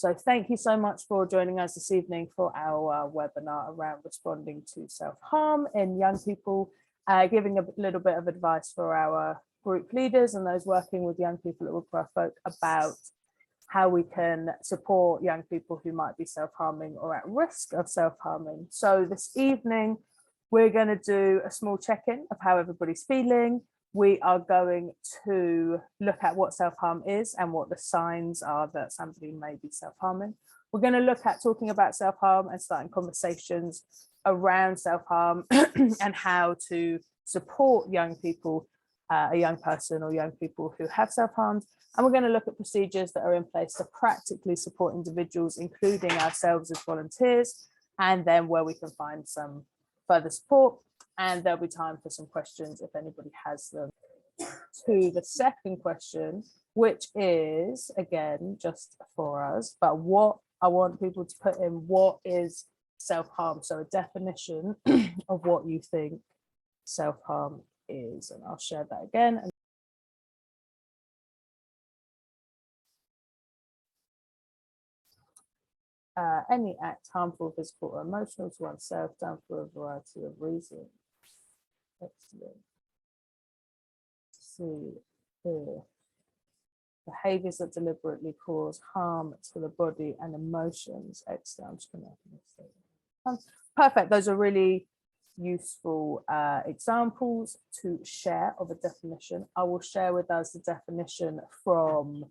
So thank you so much for joining us this evening for our webinar around responding to self-harm in young people, giving a little bit of advice for our group leaders and those working with young people at Woodcraft Folk about how we can support young people who might be self-harming or at risk of self-harming. So this evening, we're going to do a small check-in of how everybody's feeling. We are going to look at what self-harm is and what the signs are that somebody may be self-harming. We're going to look at talking about self-harm and starting conversations around self-harm and how to support young people, a young person or young people who have self-harmed. And we're going to look at procedures that are in place to practically support individuals, including ourselves as volunteers, and then where we can find some further support. And there'll be time for some questions if anybody has them. To the second question, which is, again, just for us, but what I want people to put in, what is self-harm? So a definition of what you think self-harm is. And I'll share that again. Any act harmful, physical or emotional to oneself, done for a variety of reasons. Excellent. See here. Behaviors that deliberately cause harm to the body and emotions. Excellent. I'm just gonna perfect. Those are really useful examples to share of a definition. I will share with us the definition from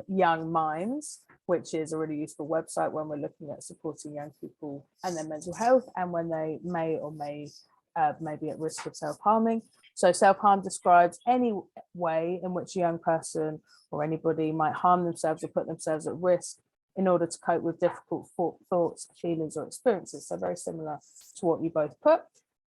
Young Minds, which is a really useful website when we're looking at supporting young people and their mental health and when they may or may be at risk of self-harming. So self-harm describes any way in which a young person or anybody might harm themselves or put themselves at risk in order to cope with difficult thoughts, feelings or experiences. So very similar to what you both put.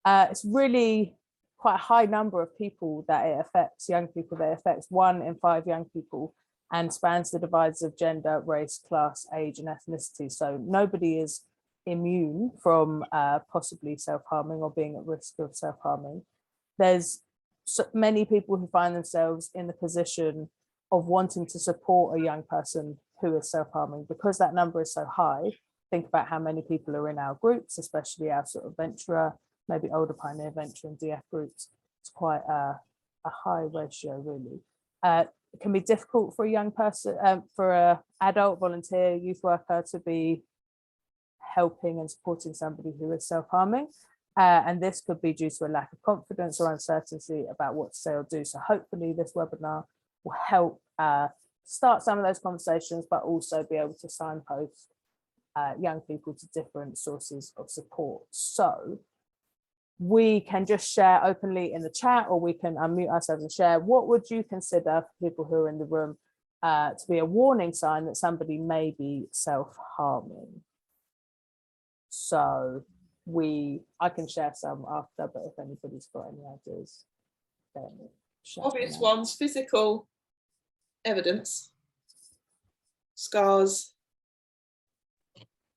It's really quite a high number of people that it affects, young people that it affects, 1 in 5 young people, and spans the divides of gender, race, class, age and ethnicity. So nobody is immune from possibly self-harming or being at risk of self-harming. There's so many people who find themselves in the position of wanting to support a young person who is self-harming. Because that number is so high, think about how many people are in our groups, especially our sort of venturer, maybe older pioneer venture and DF groups. It's quite a high ratio, really. It can be difficult for a young person, for an adult volunteer, youth worker to be helping and supporting somebody who is self-harming. And this could be due to a lack of confidence or uncertainty about what to say or do. So hopefully this webinar will help start some of those conversations, but also be able to signpost young people to different sources of support. So we can just share openly in the chat, or we can unmute ourselves and share. What would you consider for people who are in the room to be a warning sign that somebody may be self-harming? So I can share some after, but if anybody's got any ideas, then obvious ones: physical evidence, scars,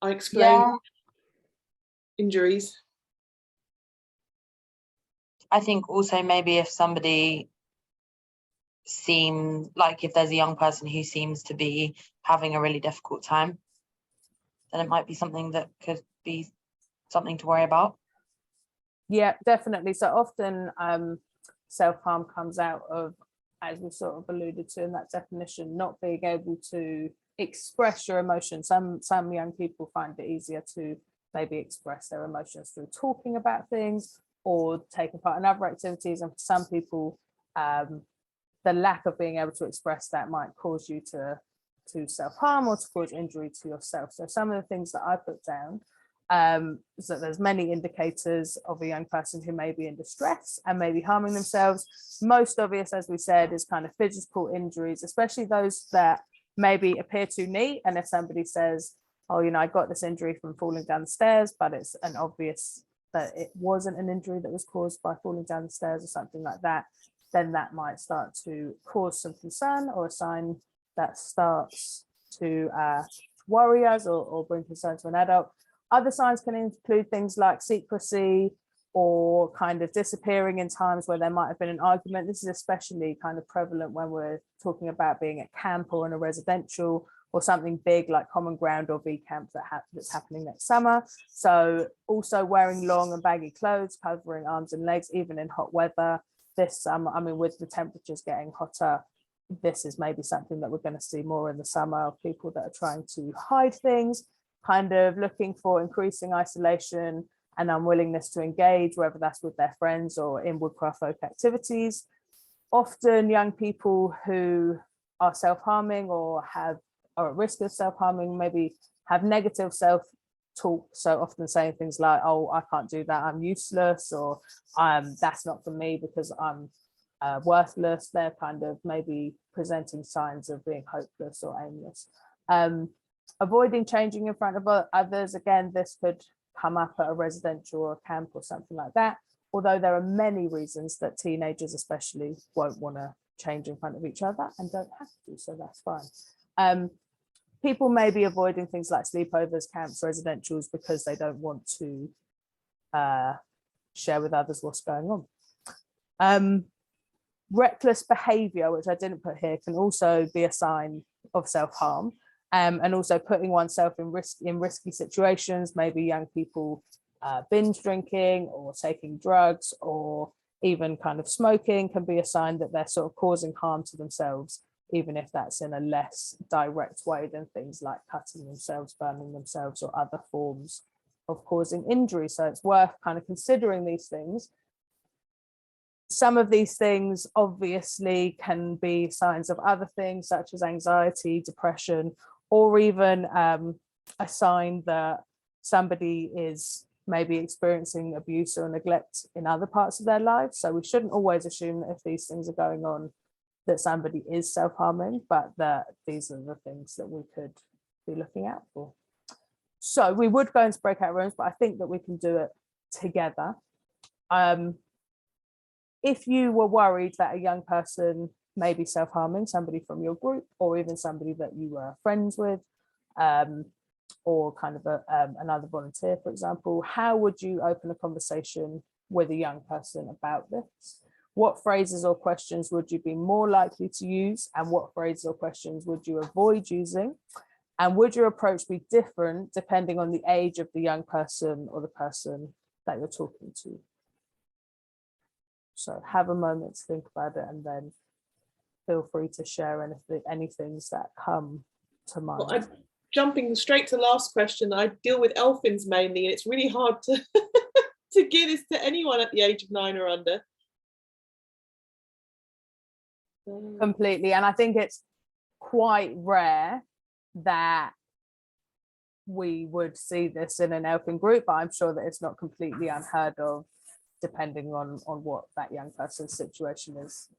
unexplained injuries. I think also maybe if somebody seems like, if there's a young person who seems to be having a really difficult time, then it might be something that could be something to worry about. Yeah, definitely. So often self-harm comes out of, as we sort of alluded to in that definition, not being able to express your emotions. Some young people find it easier to maybe express their emotions through talking about things or taking part in other activities. And for some people, the lack of being able to express that might cause you to self-harm or to cause injury to yourself. So some of the things that I put down, so there's many indicators of a young person who may be in distress and maybe harming themselves. Most obvious, as we said, is kind of physical injuries, especially those that maybe appear too neat. And if somebody says, oh, you know, I got this injury from falling down the stairs, but it's an obvious that it wasn't an injury that was caused by falling down the stairs or something like that, then that might start to cause some concern, or a sign that starts to worry us or bring concern to an adult. Other signs can include things like secrecy or kind of disappearing in times where there might have been an argument. This is especially kind of prevalent when we're talking about being at camp or in a residential, or something big like Common Ground or V Camp that's happening next summer. So also wearing long and baggy clothes, covering arms and legs, even in hot weather. This summer, I mean, with the temperatures getting hotter, this is maybe something that we're going to see more in the summer, of people that are trying to hide things, kind of looking for increasing isolation and unwillingness to engage, whether that's with their friends or in woodcraft folk activities. Often young people who are self-harming or are at risk of self-harming, maybe have negative self-talk, so often saying things like, oh, I can't do that, I'm useless, or that's not for me because I'm worthless. They're kind of maybe presenting signs of being hopeless or aimless. Avoiding changing in front of others, again, this could come up at a residential or a camp or something like that, although there are many reasons that teenagers especially won't want to change in front of each other and don't have to, so that's fine. People may be avoiding things like sleepovers, camps, residentials, because they don't want to share with others what's going on. Reckless behavior, which I didn't put here, can also be a sign of self-harm, and also putting oneself in risky situations. Maybe young people binge drinking or taking drugs or even kind of smoking can be a sign that they're sort of causing harm to themselves, even if that's in a less direct way than things like cutting themselves, burning themselves, or other forms of causing injury. So it's worth kind of considering these things. Some of these things obviously can be signs of other things such as anxiety, depression, or even a sign that somebody is maybe experiencing abuse or neglect in other parts of their lives. So we shouldn't always assume that if these things are going on, that somebody is self-harming, but that these are the things that we could be looking out for. So we would go into breakout rooms, but I think that we can do it together. If you were worried that a young person may be self-harming, somebody from your group, or even somebody that you were friends with, or kind of another volunteer, for example, how would you open a conversation with a young person about this? What phrases or questions would you be more likely to use, and what phrases or questions would you avoid using? And would your approach be different depending on the age of the young person or the person that you're talking to? So have a moment to think about it, and then feel free to share any things that come to mind. Well, jumping straight to the last question, I deal with Elfins mainly, and it's really hard to to give this to anyone at the age of 9 or under. Completely. And I think it's quite rare that we would see this in an Elfin group, but I'm sure that it's not completely unheard of, depending on what that young person's situation is.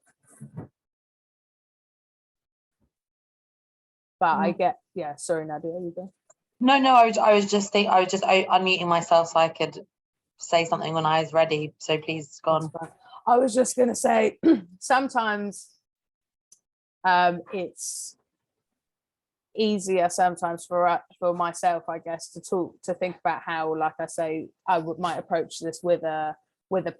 But I get, yeah, sorry, Nadia, you go. No, I was just unmuting myself so I could say something when I was ready. So please go on. I was just going to say, sometimes it's easier sometimes for myself, I guess, to think about how, like I say, might approach this with a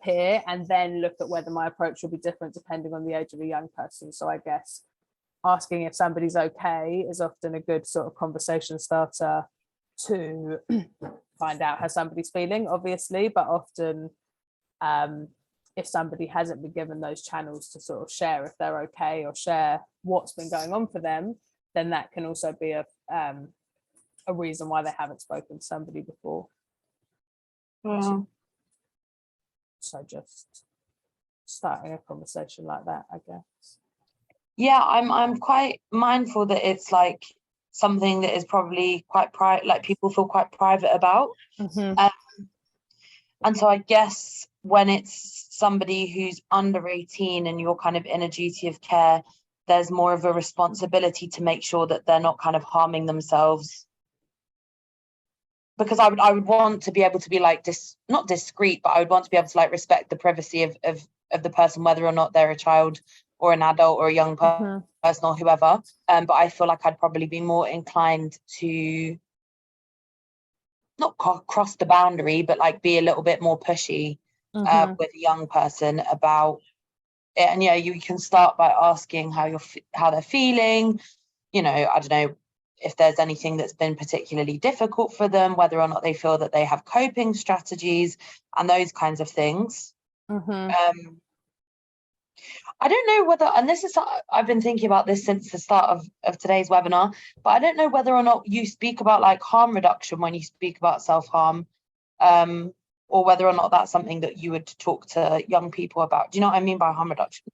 peer, and then look at whether my approach will be different depending on the age of a young person. So I guess asking if somebody's okay is often a good sort of conversation starter to find out how somebody's feeling, obviously, but often if somebody hasn't been given those channels to sort of share if they're okay or share what's been going on for them, then that can also be a reason why they haven't spoken to somebody before. Yeah. So just starting a conversation like that, I guess. Yeah, I'm quite mindful that it's like something that is probably quite private, like people feel quite private about. And so I guess when it's somebody who's under 18 and you're kind of in a duty of care, there's more of a responsibility to make sure that they're not kind of harming themselves. Because I would want to be able to be like not discreet, but I would want to be able to like respect the privacy of the person, whether or not they're a child or an adult or a young person or whoever. But I feel like I'd probably be more inclined to not cross the boundary, but like be a little bit more pushy with a young person about it. And yeah, you can start by asking how they're feeling. You know, I don't know, if there's anything that's been particularly difficult for them, whether or not they feel that they have coping strategies and those kinds of things. I don't know whether, and this is, I've been thinking about this since the start of today's webinar, but I don't know whether or not you speak about like harm reduction when you speak about self-harm, or whether or not that's something that you would talk to young people about. Do you know what I mean by harm reduction?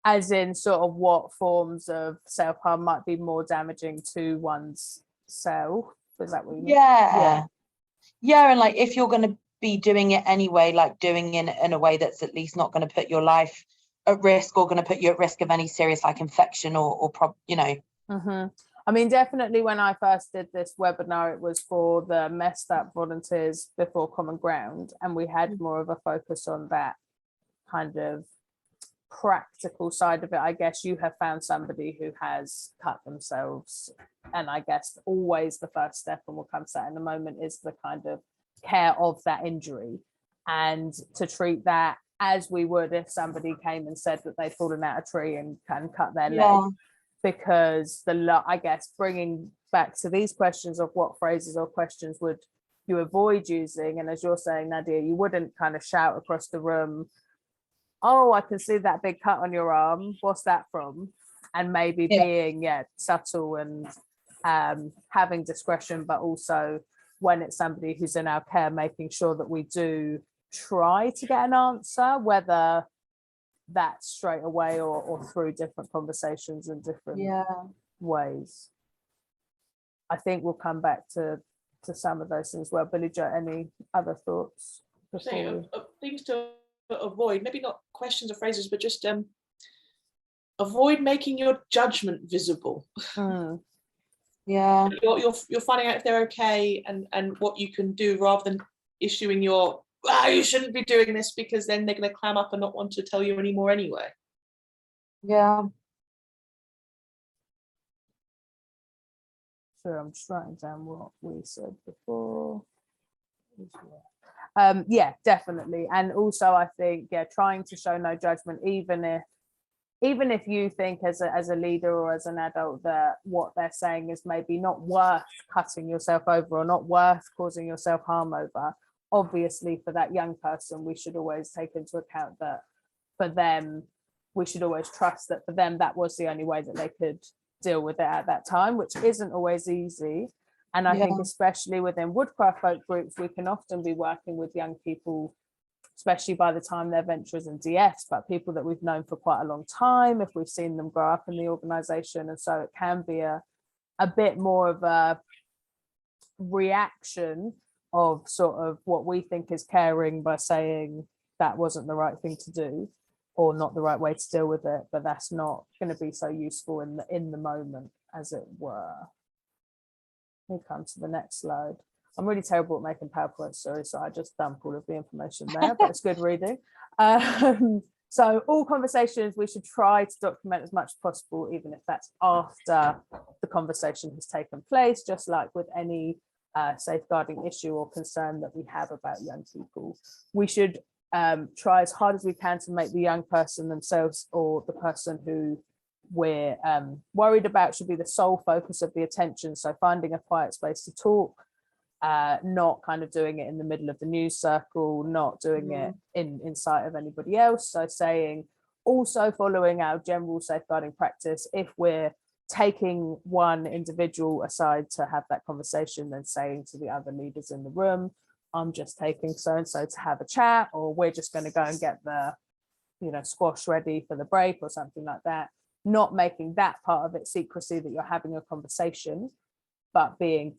As in sort of what forms of self-harm might be more damaging to one's self? Is that what you mean? Yeah. And like, if you're going to be doing it anyway, like doing it in a way that's at least not going to put your life at risk or going to put you at risk of any serious like infection or you know. I mean, definitely when I first did this webinar, it was for the messed up volunteers before Common Ground, and we had more of a focus on that kind of practical side of it. I guess you have found somebody who has cut themselves, and I guess always the first step, and we'll come to that in a moment, is the kind of care of that injury, and to treat that as we would if somebody came and said that they'd fallen out a tree and cut their leg. Because I guess bringing back to these questions of what phrases or questions would you avoid using, and as you're saying, Nadia, you wouldn't kind of shout across the room, oh, I can see that big cut on your arm, what's that from? And maybe being subtle and having discretion, but also when it's somebody who's in our care, making sure that we do try to get an answer, whether that's straight away or through different conversations and different ways. I think we'll come back to some of those things. Well, Billy Joe, any other thoughts? Things to avoid, maybe not questions or phrases, but just avoid making your judgment visible. You're finding out if they're okay and what you can do, rather than issuing your you shouldn't be doing this, because then they're going to clam up and not want to tell you anymore anyway. Sure, I'm just writing down what we said before. Definitely. And also I think trying to show no judgment, even if you think as a leader or as an adult that what they're saying is maybe not worth cutting yourself over or not worth causing yourself harm over. Obviously for that young person, we should always take into account that for them, we should always trust that for them that was the only way that they could deal with it at that time, which isn't always easy. And I think especially within woodcraft folk groups, we can often be working with young people, especially by the time they're venturers and DS, but people that we've known for quite a long time, if we've seen them grow up in the organisation. And so it can be a bit more of a reaction of sort of what we think is caring by saying that wasn't the right thing to do or not the right way to deal with it, but that's not going to be so useful in the moment, as it were. We come to the next slide. I'm really terrible at making PowerPoint, sorry, so I just dump all of the information there, but it's good reading. So all conversations we should try to document as much as possible, even if that's after the conversation has taken place, just like with any safeguarding issue or concern that we have about young people. We should try as hard as we can to make the young person themselves, or the person who we're worried about, should be the sole focus of the attention. So finding a quiet space to talk, not kind of doing it in the middle of the news circle, not doing it in sight of anybody else. So saying, also following our general safeguarding practice, if we're taking one individual aside to have that conversation, then saying to the other leaders in the room, I'm just taking so-and-so to have a chat, or we're just going to go and get the squash ready for the break or something like that. Not making that part of it secrecy that you're having a conversation, but being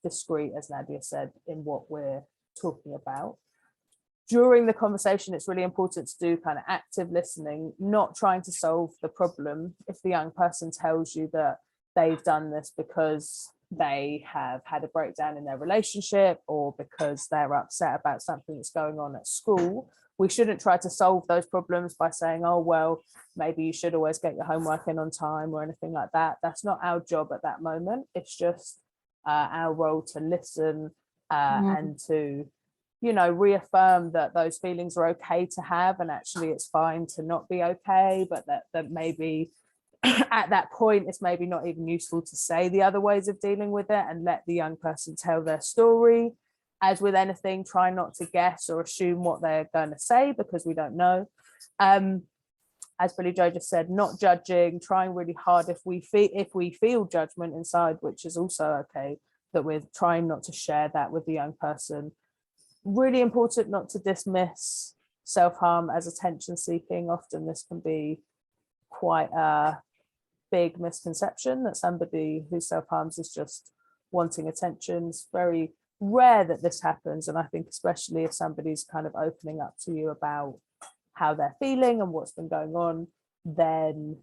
discreet, as Nadia said, in what we're talking about. During the conversation, it's really important to do kind of active listening, not trying to solve the problem. If the young person tells you that they've done this because they have had a breakdown in their relationship or because they're upset about something that's going on at school, we shouldn't try to solve those problems by saying, oh, well, maybe you should always get your homework in on time or anything like that. That's not our job at that moment. It's just our role to listen and to reaffirm that those feelings are okay to have, and actually it's fine to not be okay, but that maybe at that point, it's maybe not even useful to say the other ways of dealing with it and let the young person tell their story. As with anything, try not to guess or assume what they're going to say, because we don't know. As Billy Joe just said, not judging, trying really hard if we feel judgment inside, which is also okay, that we're trying not to share that with the young person. Really important not to dismiss self-harm as attention seeking. Often this can be quite a big misconception, that somebody who self-harms is just wanting attention. It's very rare that this happens, and I think especially if somebody's kind of opening up to you about how they're feeling and what's been going on, then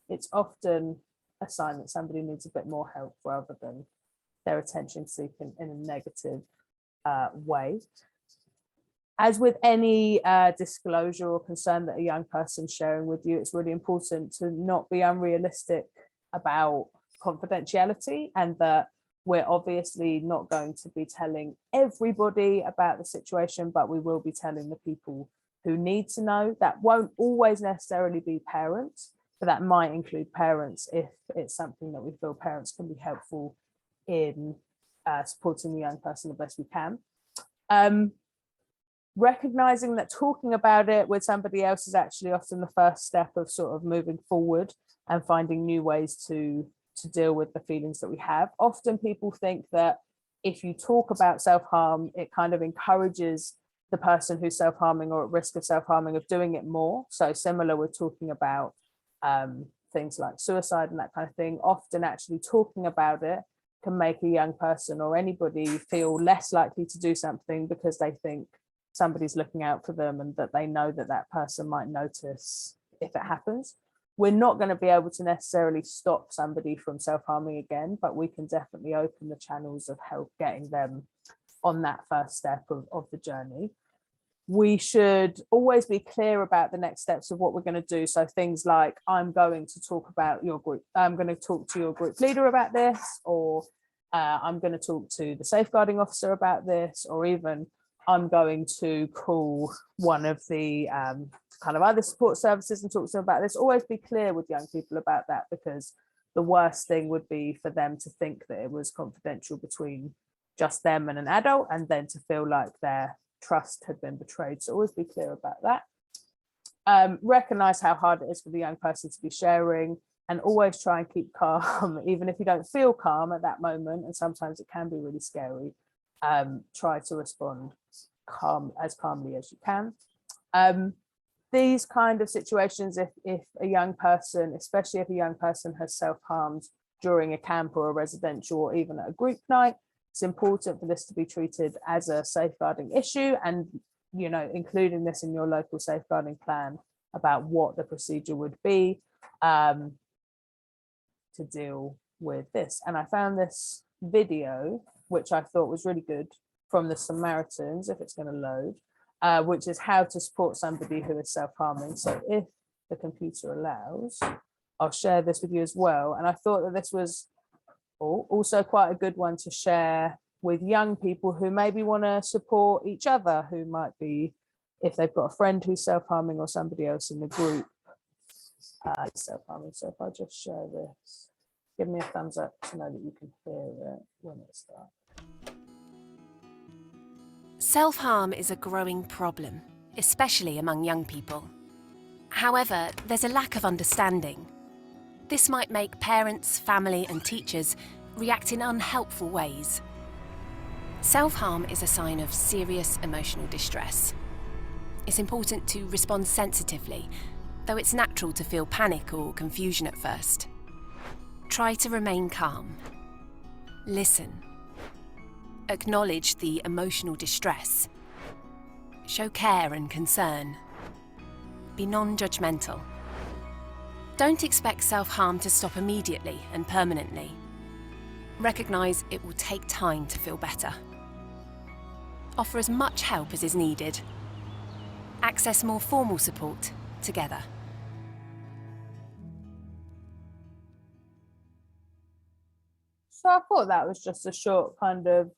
it's often a sign that somebody needs a bit more help rather than their attention seeking in a negative way. As with any disclosure or concern that a young person's sharing with you, it's really important to not be unrealistic about confidentiality, and that we're obviously not going to be telling everybody about the situation, but we will be telling the people who need to know. That won't always necessarily be parents, but that might include parents if it's something that we feel parents can be helpful in supporting the young person the best we can. Recognizing that talking about it with somebody else is actually often the first step of sort of moving forward and finding new ways to deal with the feelings that we have. Often people think that if you talk about self-harm, it kind of encourages the person who's self-harming or at risk of self-harming of doing it more. So similar with talking about things like suicide and that kind of thing. Often actually talking about it can make a young person or anybody feel less likely to do something, because they think somebody's looking out for them and that they know that that person might notice if it happens. We're not going to be able to necessarily stop somebody from self-harming again, but we can definitely open the channels of help getting them on that first step of the journey. We should always be clear about the next steps of what we're going to do. So things like, I'm going to talk about your group, I'm going to talk to your group leader about this, or I'm going to talk to the safeguarding officer about this, or even I'm going to call one of the kind of other support services and talk to them about this. Always be clear with young people about that, because the worst thing would be for them to think that it was confidential between just them and an adult, and then to feel like their trust had been betrayed. So always be clear about that. Recognize how hard it is for the young person to be sharing, and always try and keep calm, even if you don't feel calm at that moment, and sometimes it can be really scary. Try to respond as calmly as you can. These kind of situations, if a young person, especially if a young person has self-harmed during a camp or a residential or even at a group night, it's important for this to be treated as a safeguarding issue, and including this in your local safeguarding plan about what the procedure would be to deal with this. And I found this video, which I thought was really good, from the Samaritans, if it's going to load, which is how to support somebody who is self-harming. So if the computer allows, I'll share this with you as well. And I thought that this was also quite a good one to share with young people who maybe want to support each other, who might be, if they've got a friend who's self-harming or somebody else in the group self-harming. So if I just share this, give me a thumbs up to know that you can hear it when it starts. Self-harm is a growing problem, especially among young people. However, there's a lack of understanding. This might make parents, family and teachers react in unhelpful ways. Self-harm is a sign of serious emotional distress. It's important to respond sensitively, though it's natural to feel panic or confusion at first. Try to remain calm. Listen. Acknowledge the emotional distress. Show care and concern. Be non-judgmental. Don't expect self-harm to stop immediately and permanently. Recognise it will take time to feel better. Offer as much help as is needed. Access more formal support together. So I thought that was just a short kind of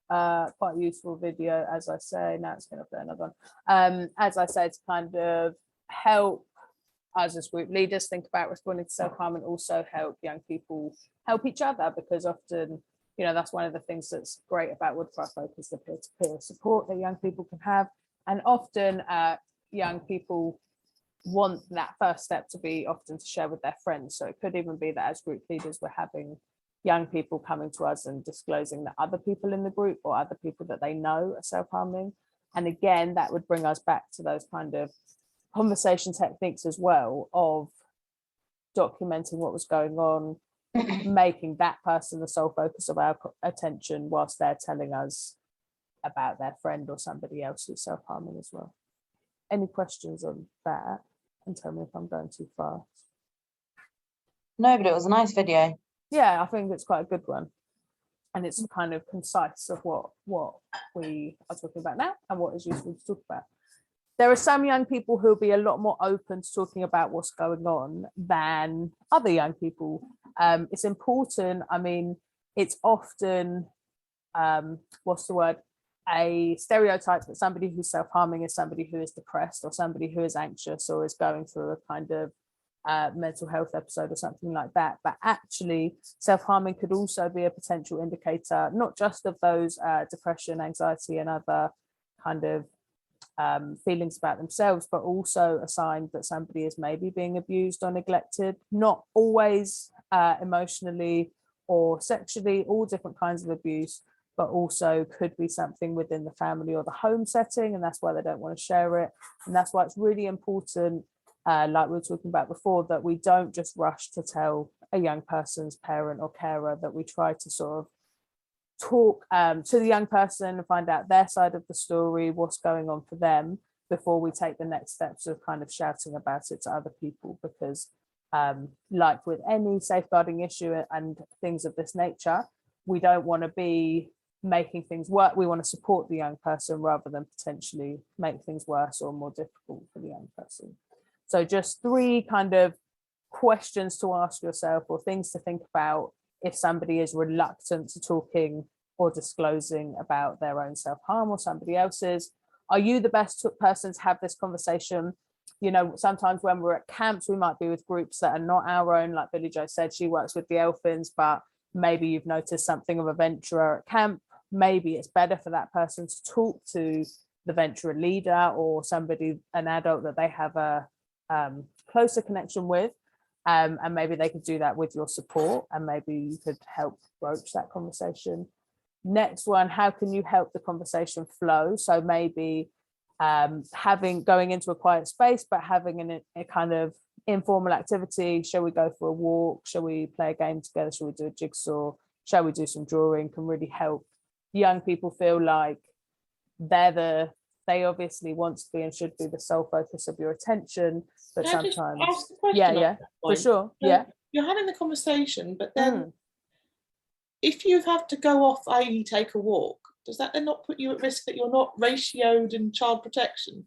quite useful video, as I say. Now it's going to play another one. As I say, to kind of help us as group leaders think about responding to self-harm, and also help young people help each other, because often, you know, that's one of the things that's great about Woodcraft Focus, the peer-to-peer support that young people can have. And often young people want that first step to be often to share with their friends. So it could even be that as group leaders, we're having young people coming to us and disclosing that other people in the group or other people that they know are self-harming. And again, that would bring us back to those kind of conversation techniques as well, of documenting what was going on, making that person the sole focus of our attention whilst they're telling us about their friend or somebody else who's self-harming as well. Any questions on that? And tell me if I'm going too fast. No, but it was a nice video. Yeah, I think it's quite a good one. And it's kind of concise of what we are talking about now and what is useful to talk about. There are some young people who'll be a lot more open to talking about what's going on than other young people. It's important. I mean, it's often, what's the word? A stereotype that somebody who's self-harming is somebody who is depressed or somebody who is anxious or is going through a kind of mental health episode or something like that. But actually, self-harming could also be a potential indicator, not just of those depression, anxiety, and other kind of feelings about themselves, but also a sign that somebody is maybe being abused or neglected, not always emotionally or sexually, all different kinds of abuse, but also could be something within the family or the home setting, and that's why they don't want to share it. And that's why it's really important, like we were talking about before, that we don't just rush to tell a young person's parent or carer, that we try to sort of talk to the young person and find out their side of the story, what's going on for them, before we take the next steps of kind of shouting about it to other people. Because like with any safeguarding issue and things of this nature, we don't want to be making things work. We want to support the young person rather than potentially make things worse or more difficult for the young person. So just 3 kind of questions to ask yourself, or things to think about if somebody is reluctant to talking or disclosing about their own self-harm or somebody else's. Are you the best person to have this conversation? You know, sometimes when we're at camps, we might be with groups that are not our own. Like Billy Joe said, she works with the Elfins, but maybe you've noticed something of a venturer at camp. Maybe it's better for that person to talk to the venturer leader or somebody, an adult that they have a closer connection with. And maybe they could do that with your support, and maybe you could help broach that conversation. Next one, how can you help the conversation flow? So maybe going into a quiet space, but having a kind of informal activity. Shall we go for a walk? Shall we play a game together? Shall we do a jigsaw? Shall we do some drawing? Can really help young people feel like they obviously want to be and should be the sole focus of your attention, but Can I just sometimes ask a question yeah on yeah that for point? sure. So Yeah. You're having the conversation, but then if you have to go off, i.e. take a walk, does that then not put you at risk that you're not ratioed in child protection?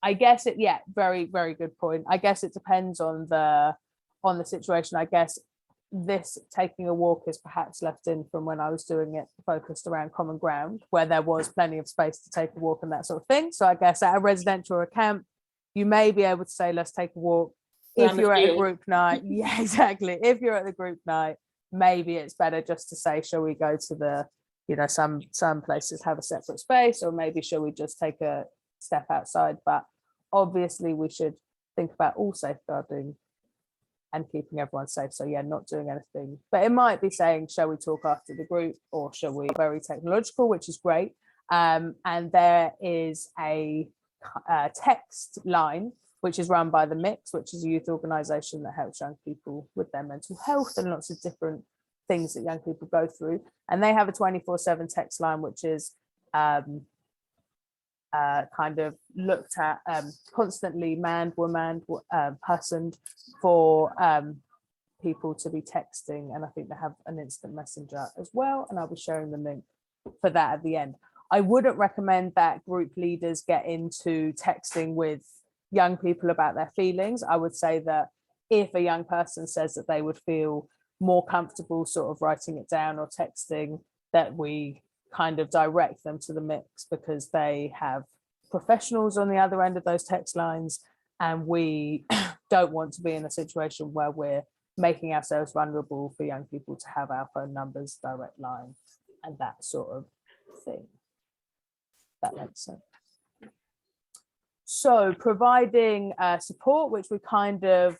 I guess very, very good point. I guess it depends on the situation. I guess this taking a walk is perhaps left in from when I was doing it focused around common ground, where there was plenty of space to take a walk and that sort of thing. So I guess at a residential or a camp, you may be able to say, let's take a walk. If you're at a group night, yeah, exactly. If you're at the group night, maybe it's better just to say, shall we go to the, you know, some places have a separate space, or maybe shall we just take a step outside? But obviously we should think about all safeguarding and keeping everyone safe. So yeah, not doing anything, but it might be saying, shall we talk after the group, or shall we? Very technological, which is great. And there is a text line which is run by the Mix, which is a youth organisation that helps young people with their mental health and lots of different things that young people go through. And they have a 24/7 text line, which is kind of looked at constantly, manned, woman, personed for people to be texting. And I think they have an instant messenger as well. And I'll be sharing the link for that at the end. I wouldn't recommend that group leaders get into texting with young people about their feelings. I would say that if a young person says that they would feel more comfortable sort of writing it down or texting, that we kind of direct them to the Mix, because they have professionals on the other end of those text lines, and we don't want to be in a situation where we're making ourselves vulnerable for young people to have our phone numbers, direct line, and that sort of thing. That makes sense. So providing support, which we kind of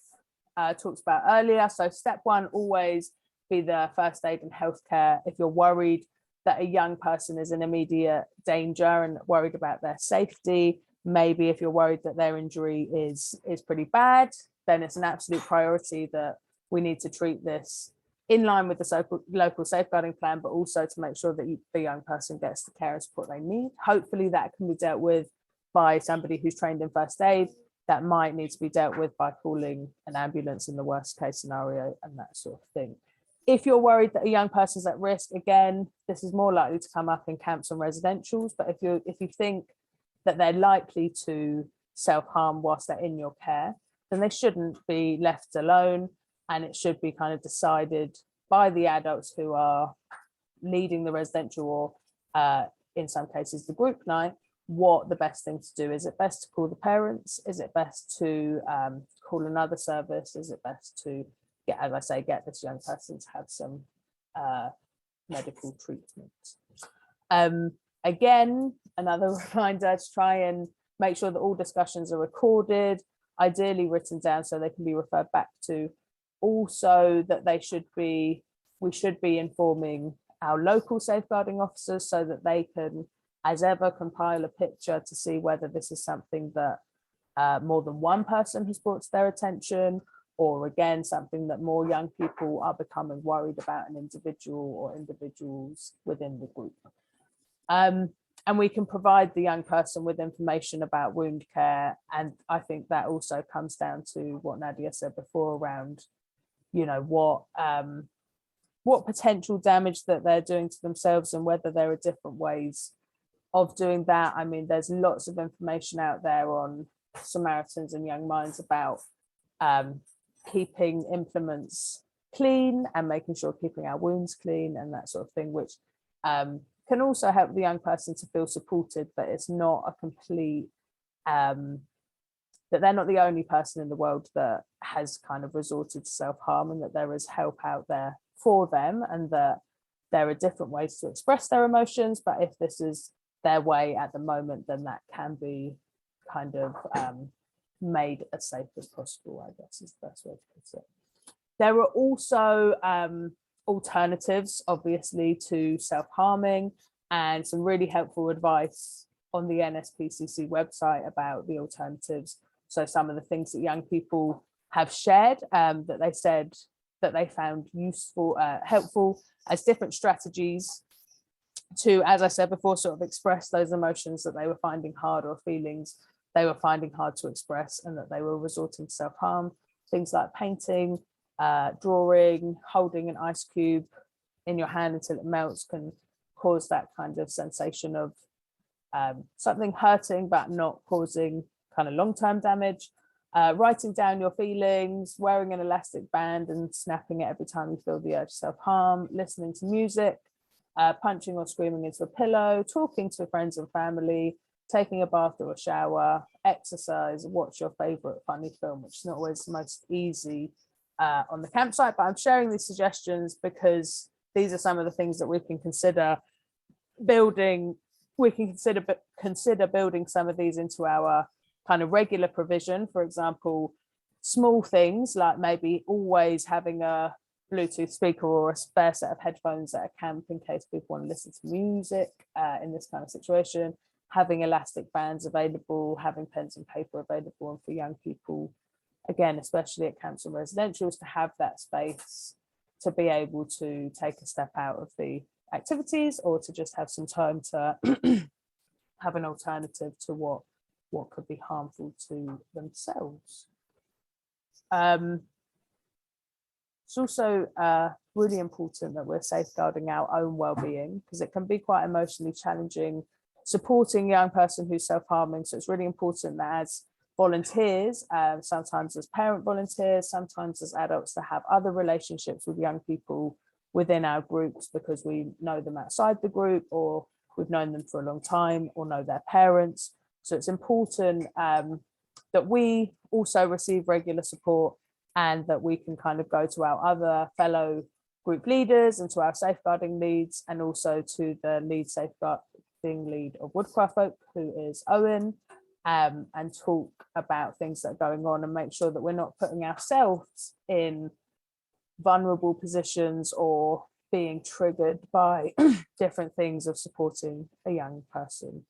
talked about earlier. So step one, always be the first aid and healthcare. If you're worried that a young person is in immediate danger and worried about their safety, maybe if you're worried that their injury is pretty bad, then it's an absolute priority that we need to treat this in line with the local safeguarding plan, but also to make sure that the young person gets the care and support they need. Hopefully that can be dealt with by somebody who's trained in first aid. That might need to be dealt with by calling an ambulance in the worst case scenario and that sort of thing. If you're worried that a young person's at risk, again, this is more likely to come up in camps and residentials, but if you think that they're likely to self-harm whilst they're in your care, then they shouldn't be left alone, and it should be kind of decided by the adults who are leading the residential or in some cases the group night, what the best thing to do. Is it best to call the parents? Is it best to call another service? Is it best to get, as I say, get this young person to have some medical treatment? Again, another reminder to try and make sure that all discussions are recorded, ideally written down so they can be referred back to. Also that we should be informing our local safeguarding officers so that they can, as ever, compile a picture to see whether this is something that more than one person has brought to their attention, or again, something that more young people are becoming worried about an individual or individuals within the group. And we can provide the young person with information about wound care. And I think that also comes down to what Nadia said before around, you know, what potential damage that they're doing to themselves and whether there are different ways of doing that. I mean, there's lots of information out there on Samaritans and Young Minds about keeping implements clean and making sure keeping our wounds clean and that sort of thing, which can also help the young person to feel supported, but it's not a complete, that they're not the only person in the world that has kind of resorted to self-harm, and that there is help out there for them, and that there are different ways to express their emotions. But if this is their way at the moment, then that can be kind of made as safe as possible, I guess is the best way to put it. There are also alternatives, obviously, to self-harming, and some really helpful advice on the NSPCC website about the alternatives. So some of the things that young people have shared that they said that they found useful, helpful as different strategies to, as I said before, sort of express those emotions that they were finding hard, or feelings they were finding hard to express, and that they were resorting to self-harm. Things like painting, drawing, holding an ice cube in your hand until it melts can cause that kind of sensation of something hurting but not causing kind of long-term damage. Writing down your feelings, wearing an elastic band and snapping it every time you feel the urge to self-harm, listening to music, punching or screaming into a pillow, talking to friends and family, taking a bath or a shower, exercise, watch your favorite funny film, which is not always the most easy on the campsite, but I'm sharing these suggestions because these are some of the things that we can consider building. We can consider building some of these into our kind of regular provision. For example, small things like maybe always having a Bluetooth speaker or a spare set of headphones at a camp in case people want to listen to music in this kind of situation, having elastic bands available, having pens and paper available, and for young people, again, especially at camps and residentials, to have that space to be able to take a step out of the activities, or to just have some time to have an alternative to what could be harmful to themselves. It's also really important that we're safeguarding our own well-being, because it can be quite emotionally challenging supporting a young person who's self-harming. So it's really important that as volunteers, sometimes as parent volunteers, sometimes as adults, to have other relationships with young people within our groups, because we know them outside the group, or we've known them for a long time, or know their parents. So it's important that we also receive regular support, and that we can kind of go to our other fellow group leaders and to our safeguarding leads, and also to the lead safeguarding lead of Woodcraft Oak, who is Owen, and talk about things that are going on and make sure that we're not putting ourselves in vulnerable positions or being triggered by different things of supporting a young person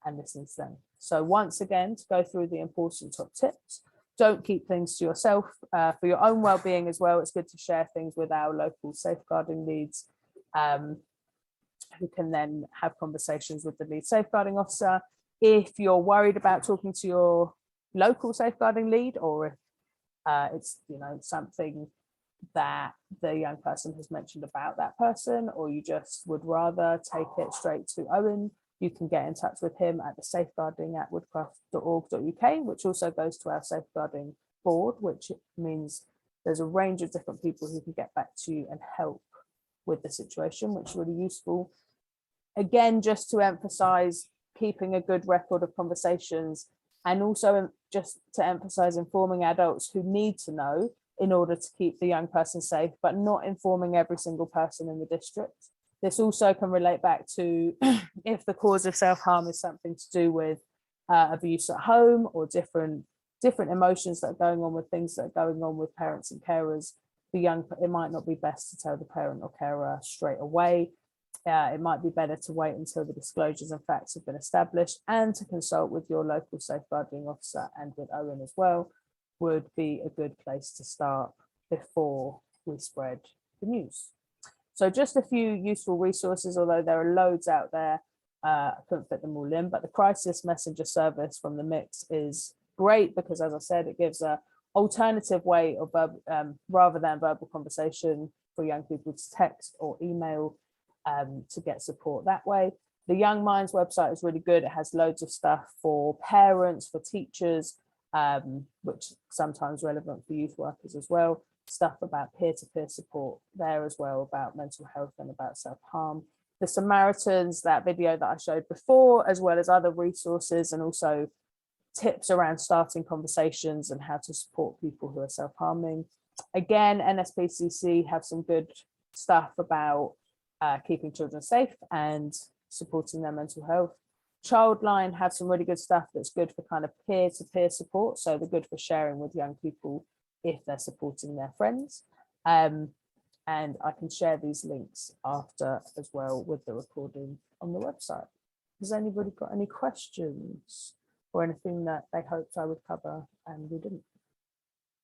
and listening to them. So once again, to go through the important top tips, don't keep things to yourself. For your own well-being as well, it's good to share things with our local safeguarding leads, who can then have conversations with the lead safeguarding officer. If you're worried about talking to your local safeguarding lead, or if it's something that the young person has mentioned about that person, or you just would rather take it straight to Owen, you can get in touch with him at the safeguarding@woodcraft.org.uk, which also goes to our safeguarding board, which means there's a range of different people who can get back to you and help with the situation, which is really useful. Again, just to emphasize keeping a good record of conversations, and also just to emphasize informing adults who need to know in order to keep the young person safe, but not informing every single person in the district. This also can relate back to if the cause of self-harm is something to do with abuse at home, or different emotions that are going on with things that are going on with parents and carers. It might not be best to tell the parent or carer straight away. It might be better to wait until the disclosures and facts have been established, and to consult with your local safeguarding officer and with Owen as well would be a good place to start before we spread the news. So just a few useful resources, although there are loads out there. I couldn't fit them all in, but the crisis messenger service from the Mix is great because, as I said, it gives an alternative way of rather than verbal conversation for young people to text or email to get support that way. The Young Minds website is really good. It has loads of stuff for parents, for teachers, which sometimes relevant for youth workers as well. Stuff about peer-to-peer support there as well, about mental health and about self-harm. The Samaritans, that video that I showed before, as well as other resources, and also tips around starting conversations and how to support people who are self-harming. Again, NSPCC have some good stuff about keeping children safe and supporting their mental health. Childline have some really good stuff that's good for kind of peer-to-peer support, so they're good for sharing with young people if they're supporting their friends. And I can share these links after as well with the recording on the website. Has anybody got any questions or anything that they hoped I would cover and we didn't?